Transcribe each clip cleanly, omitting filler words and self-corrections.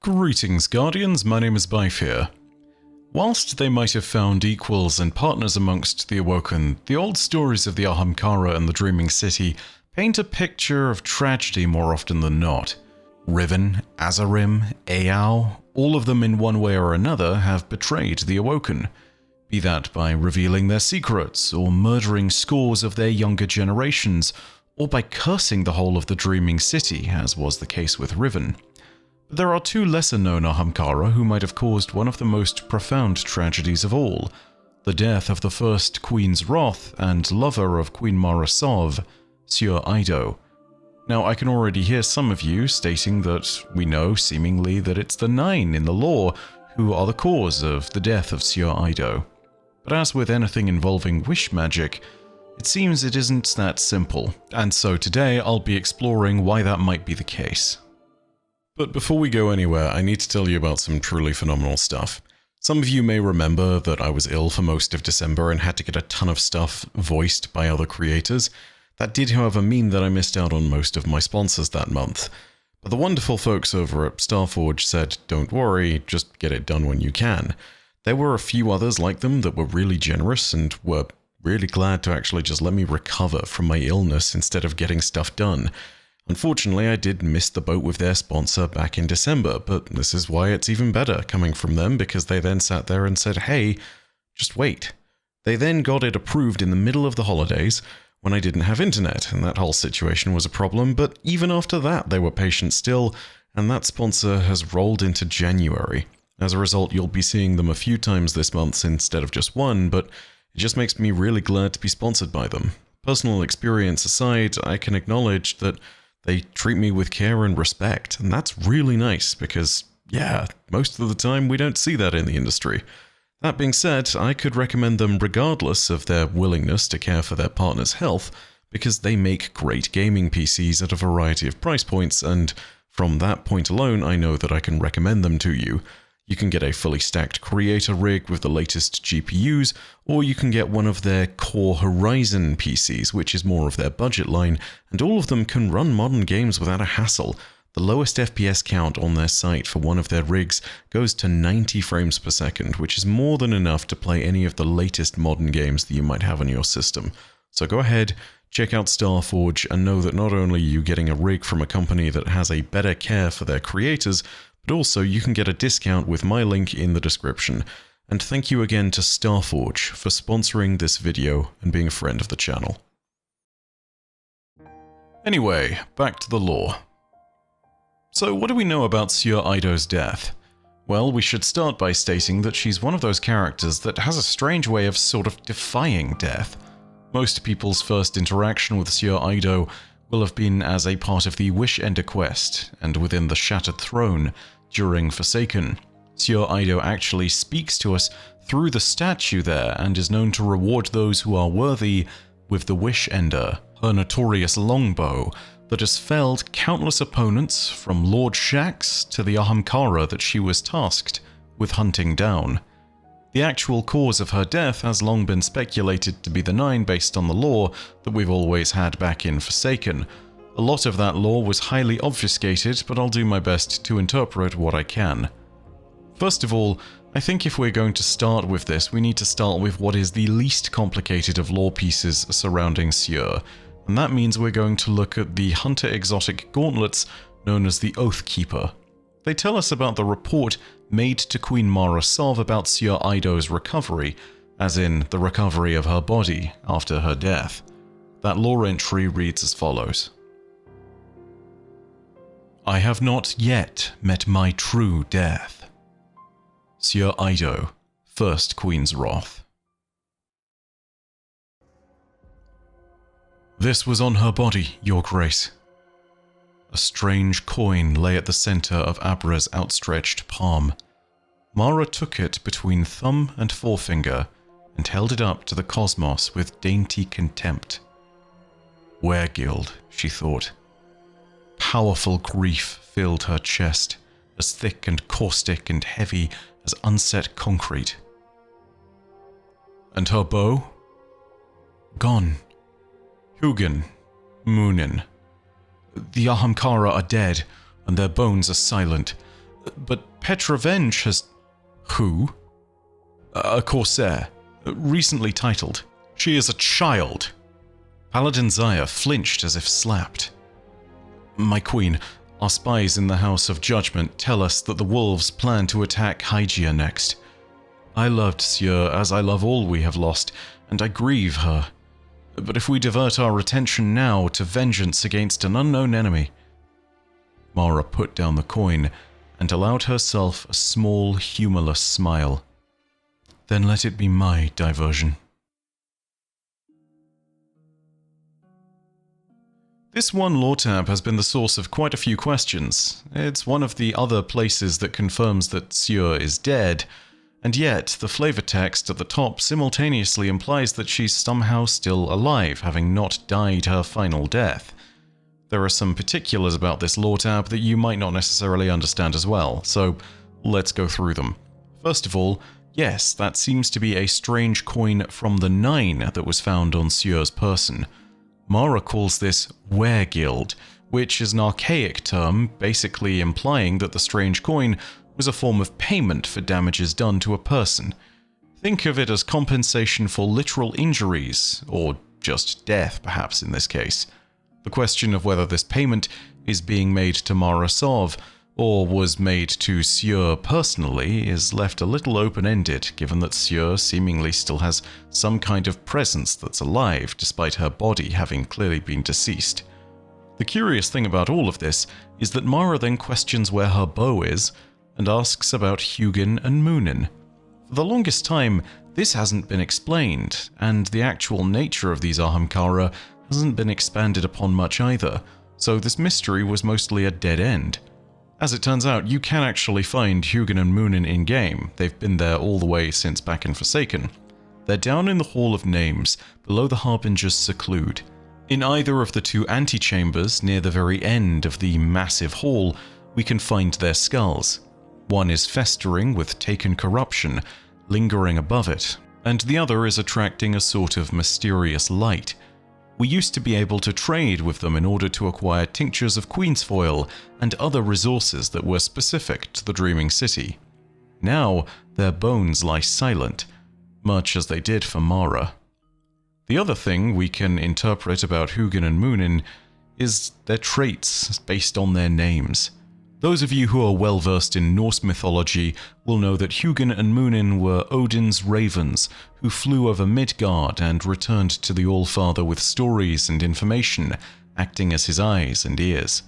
Greetings, Guardians, my name is Bife here. Whilst they might have found equals and partners amongst the Awoken, the old stories of the Ahamkara and the Dreaming City paint a picture of tragedy more often than not. Riven, Azarim, Aao, all of them in one way or another have betrayed the Awoken, be that by revealing their secrets, or murdering scores of their younger generations, or by cursing the whole of the Dreaming City, as was the case with Riven. But there are two lesser-known Ahamkara who might have caused one of the most profound tragedies of all, the death of the first Queen's Wrath and lover of Queen Mara Sov, Sieur Aido. Now, I can already hear some of you stating that we know, seemingly, that it's the Nine in the lore who are the cause of the death of Sieur Aido. But as with anything involving wish magic, it seems it isn't that simple, and so today I'll be exploring why that might be the case. But before we go anywhere, I need to tell you about some truly phenomenal stuff. Some of you may remember that I was ill for most of December and had to get a ton of stuff voiced by other creators. That did, however, mean that I missed out on most of my sponsors that month. But the wonderful folks over at Starforge said, don't worry, just get it done when you can. There were a few others like them that were really generous and were really glad to actually just let me recover from my illness instead of getting stuff done. Unfortunately, I did miss the boat with their sponsor back in December, but this is why it's even better coming from them, because they then sat there and said, hey, just wait. They then got it approved in the middle of the holidays when I didn't have internet, and that whole situation was a problem, but even after that they were patient still, and that sponsor has rolled into January. As a result, you'll be seeing them a few times this month instead of just one, but it just makes me really glad to be sponsored by them. Personal experience aside, I can acknowledge that they treat me with care and respect, and that's really nice because, yeah, most of the time we don't see that in the industry. That being said, I could recommend them regardless of their willingness to care for their partner's health, because they make great gaming PCs at a variety of price points, and from that point alone I know that I can recommend them to you. You can get a fully stacked Creator rig with the latest GPUs, or you can get one of their Core Horizon PCs, which is more of their budget line, and all of them can run modern games without a hassle. The lowest FPS count on their site for one of their rigs goes to 90 frames per second, which is more than enough to play any of the latest modern games that you might have on your system. So go ahead, check out Starforge, and know that not only are you getting a rig from a company that has a better care for their creators, but also you can get a discount with my link in the description. And thank you again to Starforge for sponsoring this video and being a friend of the channel. Anyway, back to the lore. So what do we know about Sieur Aido's death? Well, we should start by stating that she's one of those characters that has a strange way of sort of defying death. Most people's first interaction with Sieur Aido will have been as a part of the Wish Ender quest, and within the Shattered Throne, during Forsaken. Sieur Aido actually speaks to us through the statue there, and is known to reward those who are worthy with the Wish Ender, her notorious longbow, that has felled countless opponents from Lord Shaxx to the Ahamkara that she was tasked with hunting down. The actual cause of her death has long been speculated to be the Nine based on the lore that we've always had back in Forsaken. A lot of that lore was highly obfuscated, but I'll do my best to interpret what I can. First of all, I think if we're going to start with this, we need to start with what is the least complicated of lore pieces surrounding Sieur, and that means we're going to look at the Hunter exotic gauntlets known as the Oathkeeper. They tell us about the report made to Queen Mara Sov about Sieur Aido's recovery, as in the recovery of her body after her death. That lore entry reads as follows. I have not yet met my true death. Sieur Aido, First Queen's Wrath. This was on her body, Your Grace. A strange coin lay at the center of Abra's outstretched palm. Mara took it between thumb and forefinger and held it up to the cosmos with dainty contempt. Weregild, she thought. Powerful grief filled her chest, as thick and caustic and heavy as unset concrete. And her bow? Gone. Hugin, Munin. The Ahamkara are dead, and their bones are silent. But Petrovenge has... Who? A corsair, recently titled. She is a child. Paladin Zaya flinched as if slapped. My queen, our spies in the House of Judgment tell us that the wolves plan to attack Hygia next. I loved Sieur as I love all we have lost, and I grieve her. But if we divert our attention now to vengeance against an unknown enemy... Mara put down the coin and allowed herself a small, humorless smile. Then let it be my diversion. This one lore tab has been the source of quite a few questions. It's one of the other places that confirms that Sieur is dead, and yet the flavor text at the top simultaneously implies that she's somehow still alive, having not died her final death. There are some particulars about this lore tab that you might not necessarily understand as well, so let's go through them. First of all, yes, that seems to be a strange coin from the Nine that was found on Sieur's person. Mara calls this Weregild, which is an archaic term basically implying that the strange coin was a form of payment for damages done to a person. Think of it as compensation for literal injuries, or just death perhaps in this case. The question of whether this payment is being made to Mara Sov, or was made to Sieur personally, is left a little open-ended, given that Sieur seemingly still has some kind of presence that's alive, despite her body having clearly been deceased. The curious thing about all of this is that Mara then questions where her bow is, and asks about Hugin and Munin. For the longest time, this hasn't been explained, and the actual nature of these Ahamkara hasn't been expanded upon much either, so this mystery was mostly a dead end. As it turns out, you can actually find Hugin and Munin in-game. They've been there all the way since back in Forsaken. They're down in the Hall of Names, below the Harbinger's Seclude. In either of the two antechambers, near the very end of the massive hall, we can find their skulls. One is festering with taken corruption, lingering above it, and the other is attracting a sort of mysterious light. We used to be able to trade with them in order to acquire tinctures of queensfoil and other resources that were specific to the Dreaming City. Now, their bones lie silent, much as they did for Mara. The other thing we can interpret about Hugin and Munin is their traits based on their names. Those of you who are well versed in Norse mythology will know that Hugin and Munin were Odin's ravens who flew over Midgard and returned to the Allfather with stories and information, acting as his eyes and ears.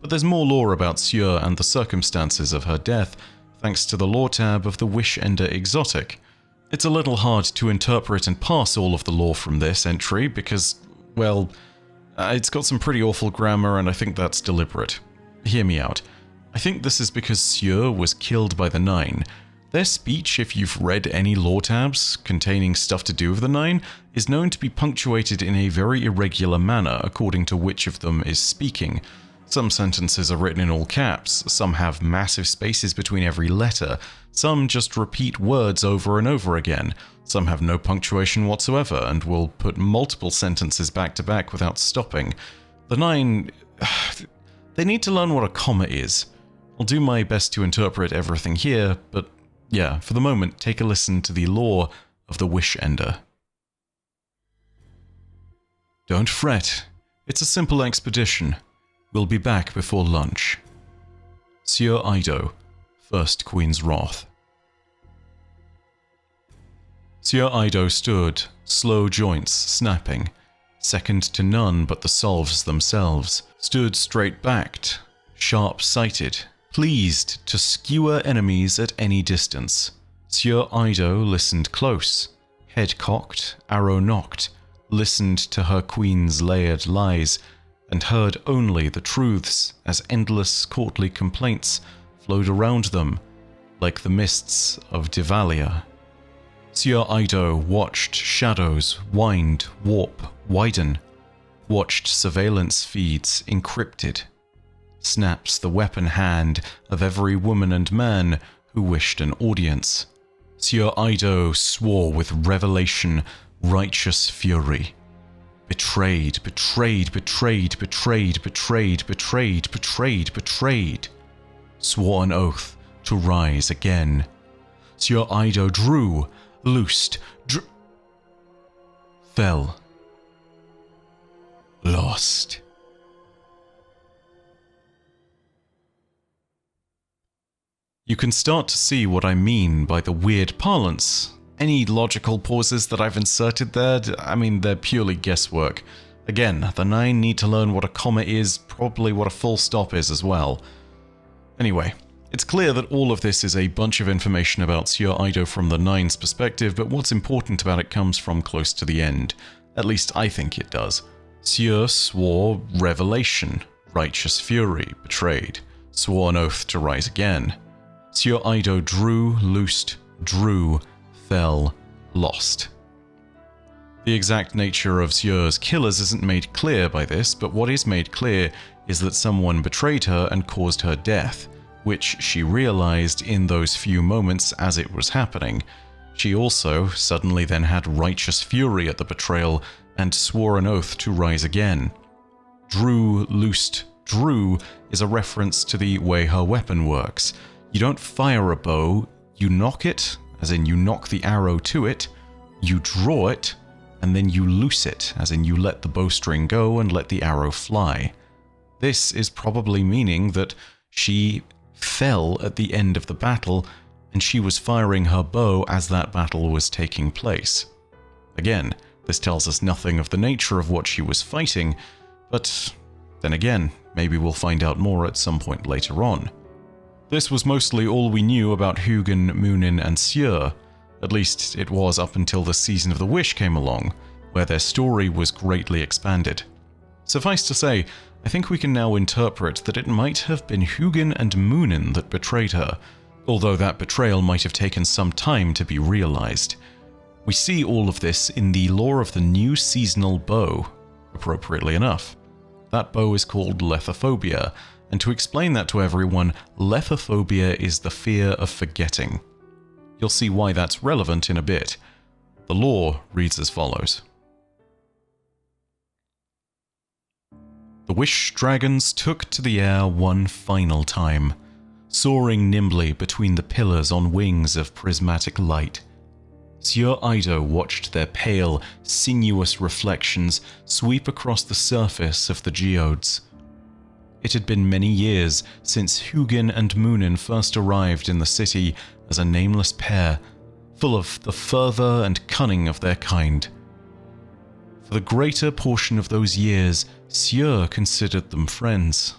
But there's more lore about Sieur and the circumstances of her death, thanks to the lore tab of the Wish-Ender Exotic. It's a little hard to interpret and parse all of the lore from this entry because, well, it's got some pretty awful grammar and I think that's deliberate. Hear me out. I think this is because Sieur was killed by the Nine. Their speech, if you've read any lore tabs containing stuff to do with the Nine, is known to be punctuated in a very irregular manner according to which of them is speaking. Some sentences are written in all caps, some have massive spaces between every letter, some just repeat words over and over again, some have no punctuation whatsoever and will put multiple sentences back to back without stopping. The Nine... they need to learn what a comma is. I'll do my best to interpret everything here, but yeah, for the moment, take a listen to the lore of the Wish-Ender. Don't fret. It's a simple expedition. We'll be back before lunch. Sieur Ido, First Queen's Wrath. Sieur Ido stood, slow joints snapping, second to none but the solves themselves, stood straight-backed, sharp-sighted, pleased to skewer enemies at any distance. Sieur Ido listened close, head cocked, arrow nocked, listened to her queen's layered lies, and heard only the truths as endless courtly complaints flowed around them, like the mists of Devalia. Sieur Ido watched shadows wind, warp, widen, watched surveillance feeds encrypted, snaps the weapon hand of every woman and man who wished an audience. Sieur Ido swore with revelation, righteous fury. Betrayed, betrayed, betrayed, betrayed, betrayed, betrayed, betrayed, betrayed. swore an oath to rise again. Sieur Ido drew, loosed, fell, lost. You can start to see what I mean by the weird parlance. Any logical pauses that I've inserted there, they're purely guesswork. Again, the Nine need to learn what a comma is, probably what a full stop is as well. Anyway, it's clear that all of this is a bunch of information about Sieur Ido from the Nine's perspective, but what's important about it comes from close to the end. At least I think it does. Sieur swore revelation, righteous fury, betrayed, swore an oath to rise again. Sieur Ido drew, loosed, drew, fell, lost. The exact nature of Sieur's killers isn't made clear by this, but what is made clear is that someone betrayed her and caused her death, which she realized in those few moments as it was happening. She also suddenly then had righteous fury at the betrayal and swore an oath to rise again. Drew, loosed, drew is a reference to the way her weapon works. You don't fire a bow, you nock it, as in you knock the arrow to it, you draw it, and then you loose it, as in you let the bowstring go and let the arrow fly. This is probably meaning that she fell at the end of the battle, and she was firing her bow as that battle was taking place. Again, this tells us nothing of the nature of what she was fighting, but then again, maybe we'll find out more at some point later on. This was mostly all we knew about Hugin, Munin, and Sieur. At least it was up until the Season of the Wish came along, where their story was greatly expanded. Suffice to say, I think we can now interpret that it might have been Hugin and Munin that betrayed her, although that betrayal might have taken some time to be realized. We see all of this in the lore of the new seasonal bow, appropriately enough. That bow is called Lethophobia, and to explain that to everyone, Lethophobia is the fear of forgetting. You'll see why that's relevant in a bit. The lore reads as follows. The Wish Dragons took to the air one final time, soaring nimbly between the pillars on wings of prismatic light. Sieur Ido watched their pale, sinuous reflections sweep across the surface of the geodes. It had been many years since Hugin and Munin first arrived in the city as a nameless pair, full of the fervor and cunning of their kind. For the greater portion of those years, Sieur considered them friends.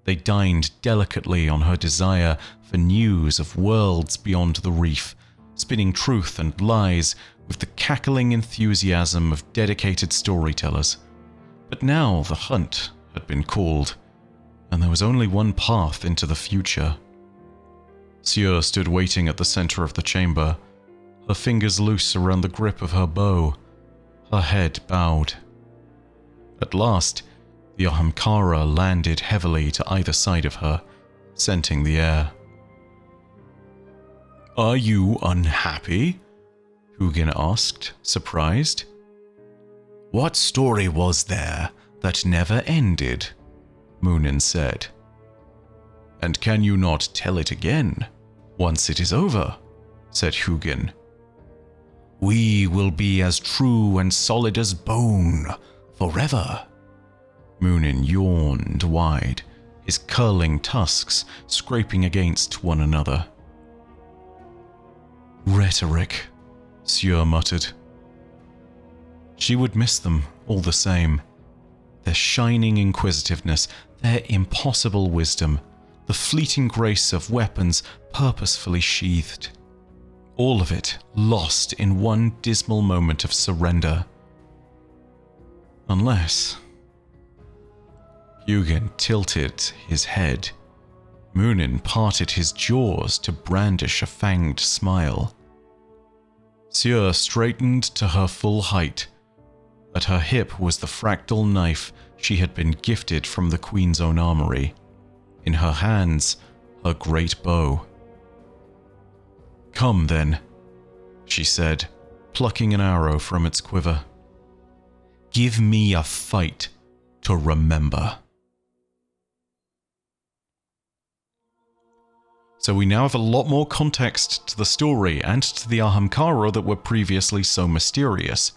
They dined delicately on her desire for news of worlds beyond the reef, spinning truth and lies with the cackling enthusiasm of dedicated storytellers. But now the hunt had been called, and there was only one path into the future. Sieur stood waiting at the center of the chamber, her fingers loose around the grip of her bow, her head bowed. At last, the Ahamkara landed heavily to either side of her, scenting the air. "Are you unhappy?" Hugin asked, surprised. "What story was there that never ended?" Munin said. "And can you not tell it again, once it is over?" said Hugin. "We will be as true and solid as bone, forever." Munin yawned wide, his curling tusks scraping against one another. "Rhetoric," Sieur muttered. She would miss them all the same. Their shining inquisitiveness, their impossible wisdom, the fleeting grace of weapons purposefully sheathed. All of it lost in one dismal moment of surrender. Unless... Hugin tilted his head. Munin parted his jaws to brandish a fanged smile. Sieur straightened to her full height. At her hip was the fractal knife she had been gifted from the Queen's own armory. In her hands, her great bow. "Come, then," she said, plucking an arrow from its quiver. "Give me a fight to remember." So we now have a lot more context to the story and to the Ahamkara that were previously so mysterious.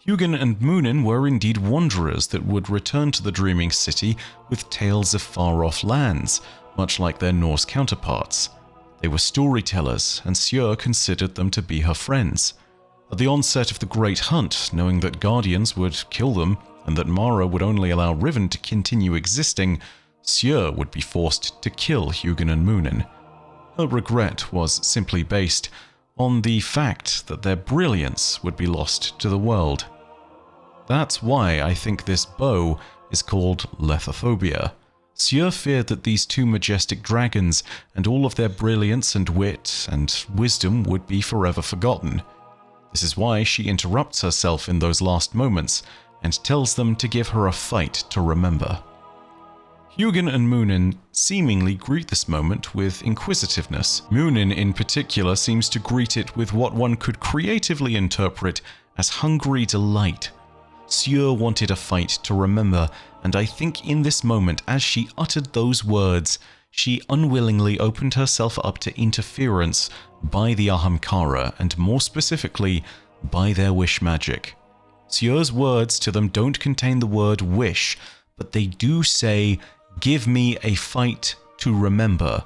Hugin and Munin were indeed wanderers that would return to the Dreaming City with tales of far-off lands, much like their Norse counterparts. They were storytellers, and Sjur considered them to be her friends. At the onset of the Great Hunt, knowing that Guardians would kill them, and that Mara would only allow Riven to continue existing, Sjur would be forced to kill Hugin and Munin. Her regret was simply based on the fact that their brilliance would be lost to the world. That's why I think this bow is called Lethophobia. Sjur feared that these two majestic dragons and all of their brilliance and wit and wisdom would be forever forgotten. This is why she interrupts herself in those last moments and tells them to give her a fight to remember. Hugin and Munin seemingly greet this moment with inquisitiveness. Munin in particular seems to greet it with what one could creatively interpret as hungry delight. Sjur wanted a fight to remember, and I think in this moment, as she uttered those words, she unwillingly opened herself up to interference by the Ahamkara, and more specifically, by their wish magic. Sjur's words to them don't contain the word wish, but they do say, "Give me a fight to remember."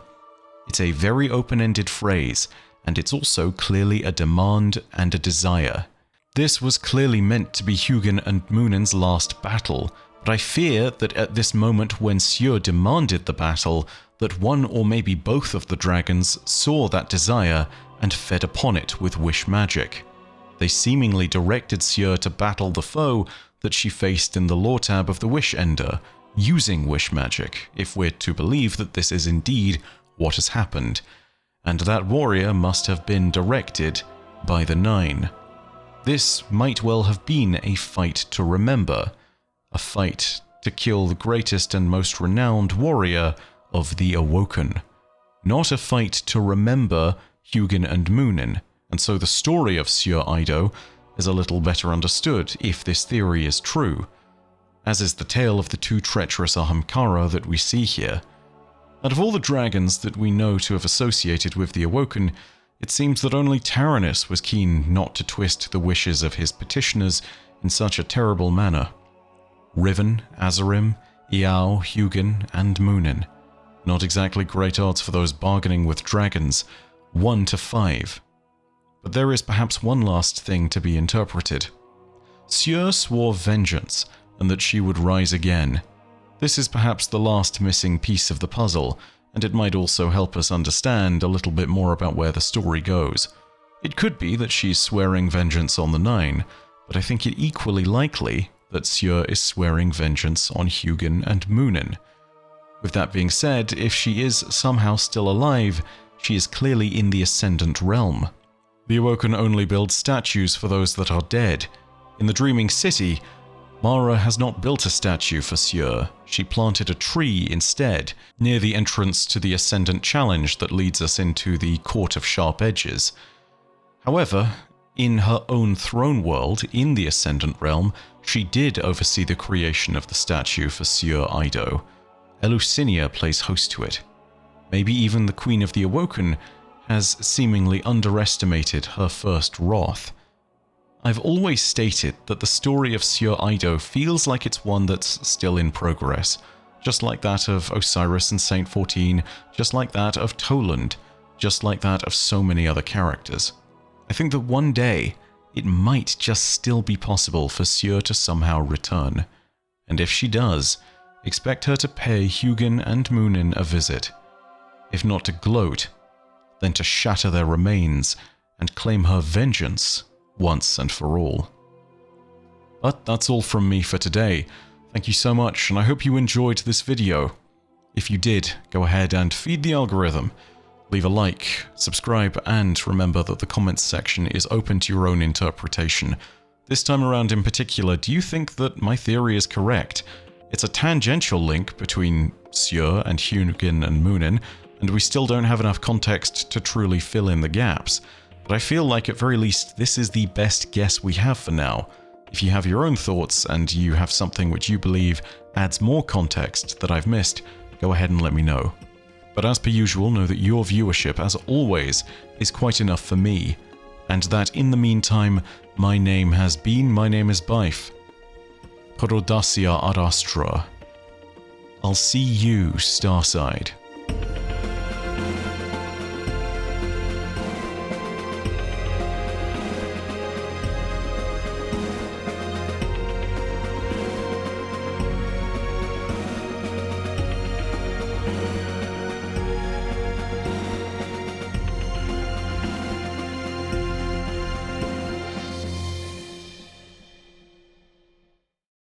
It's a very open-ended phrase, and it's also clearly a demand and a desire. This was clearly meant to be Hugin and Munin's last battle, but I fear that at this moment when Sjur demanded the battle, that one or maybe both of the dragons saw that desire and fed upon it with wish magic. They seemingly directed Sjur to battle the foe that she faced in the lore tab of the Wish Ender, using wish magic, if we're to believe that this is indeed what has happened, and that warrior must have been directed by the Nine. This might well have been a fight to remember, a fight to kill the greatest and most renowned warrior of the Awoken, not a fight to remember Hugin and Munin, and so the story of Sjur Eido is a little better understood if this theory is true, as is the tale of the two treacherous Ahamkara that we see here. Out of all the dragons that we know to have associated with the Awoken, it seems that only Taranis was keen not to twist the wishes of his petitioners in such a terrible manner. Riven, Azarim, Iao, Hugin, and Munin. Not exactly great odds for those bargaining with dragons, 1 to 5. But there is perhaps one last thing to be interpreted. Sjur swore vengeance, and that she would rise again. This is perhaps the last missing piece of the puzzle, and it might also help us understand a little bit more about where the story goes. It could be that she's swearing vengeance on the Nine, but I think it equally likely that Sjur is swearing vengeance on Hugin and Munin. With that being said, if she is somehow still alive, she is clearly in the Ascendant Realm. The Awoken only build statues for those that are dead. In the Dreaming City, Mara has not built a statue for Sjur. She planted a tree instead, near the entrance to the Ascendant Challenge that leads us into the Court of Sharp Edges. However, in her own throne world, in the Ascendant Realm, she did oversee the creation of the statue for Sjur Eido. Eleusinia plays host to it. Maybe even the Queen of the Awoken has seemingly underestimated her first wrath. I've always stated that the story of Sjur Eido feels like it's one that's still in progress, just like that of Osiris and Saint 14, just like that of Toland, just like that of so many other characters. I think that one day, it might just still be possible for Sjur to somehow return. And if she does, expect her to pay Hugin and Munin a visit. If not to gloat, then to shatter their remains and claim her vengeance once and for all. But that's all from me for today. Thank you so much, and I hope you enjoyed this video. If you did, go ahead and feed the algorithm. Leave a like, subscribe, and remember that the comments section is open to your own interpretation. This time around in particular, do you think that my theory is correct? It's a tangential link between Sjur and Hugin and Munin, and we still don't have enough context to truly fill in the gaps. But I feel like at very least this is the best guess we have for now. If you have your own thoughts and you have something which you believe adds more context that I've missed, go ahead and let me know. But as per usual, know that your viewership, as always, is quite enough for me, and that in the meantime, my name is Byf. Prodacia ad Astra. I'll see you, Starside.